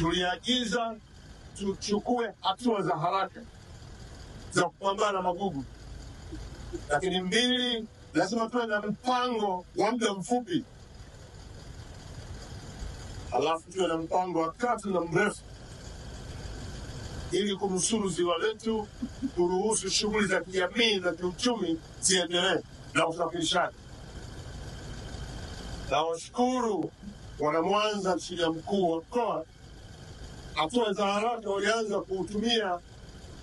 tuliagiza tuchukue hatua za haraka za kupambana na magugu, lakini mbili, lazima tuwe na mpango wa muda mfupi, halafu tuwe na mpango wa kati na mrefu ili kunusuru ziwa letu, kuruhusu shughuli za kijamii na kiuchumi ziendelee na usafirishaji. Nawashukuru wana Mwanza chini ya mkuu wa mkoa, hatua za haraka walianza kuutumia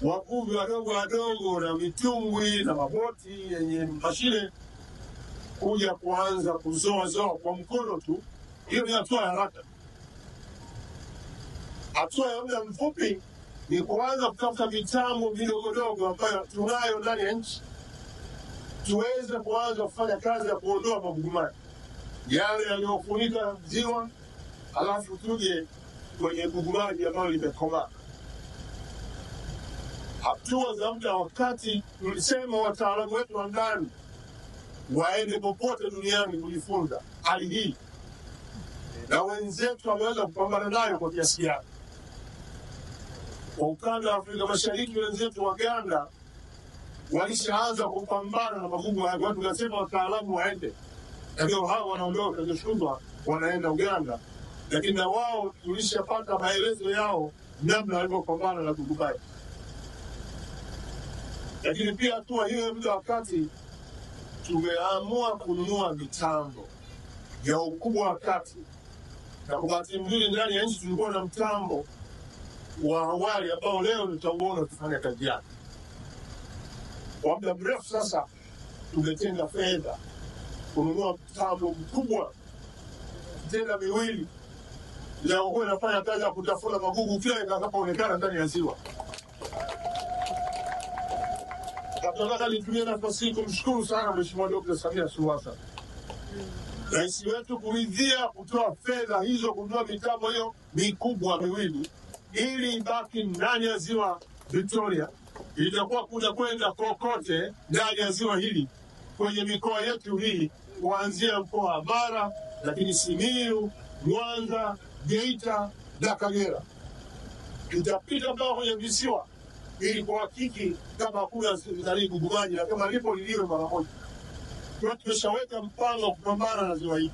wavuvi wadogo wadogo na mitumbwi na maboti yenye mashine kuja kuanza kuzoa kwa mkono tu. Hiyo ni hatua ya haraka. Hatua ya muda mfupi ni kuanza kutafuta mitambo midogodogo ambayo tunayo ndani ya nchi, tuweze kuanza kufanya kazi ya kuondoa magugu maji yale yaliyofunika ziwa, halafu tuje kwenye gugu maji ambayo limekomaa. Hatua za muda wakati, tulisema wataalamu wetu wa ndani waende popote duniani kujifunza hali hii, na wenzetu wameweza kupambana nayo kwa kiasi gani. Kwa ukanda wa Afrika Mashariki, wenzetu wa Uganda walishaanza kupambana na magugu haya. Watu wanasema wataalamu waende, ndio hao wanaondoka keshundwa wanaenda Uganda, lakini na wao tulishapata maelezo yao namna walivyopambana na gugu maji. Lakini pia hatua hiyo muda wakati tumeamua kununua mitambo ya ukubwa wa kati, na kwa bahati nzuri ndani ya nchi tulikuwa na mtambo wa awali ambao leo tutauona kufanya kazi yake. Kwa muda mrefu sasa tumetenga fedha kununua mtambo mkubwa, tena miwili, leo kwa inafanya kazi ya kutafuna magugu kila itakapoonekana ndani ya ziwa. Nataka nitumie nafasi hii kumshukuru sana Mheshimiwa Dr. Samia Suluhu Hassan, Rais wetu, kuridhia kutoa fedha hizo kununua mitambo hiyo mikubwa miwili ili ibaki ndani ya ziwa Victoria. Itakuwa kuna kwenda kokote ndani ya ziwa hili kwenye mikoa yetu hii, kuanzia mkoa wa Mara, lakini Simiyu, Mwanza, Geita na Kagera. Tutapita mpaka kwenye visiwa ili kuhakiki kama hakuna gugu maji na kama lipo liliwe mara moja. Tumeshaweka mpango wa kupambana na ziwa hili.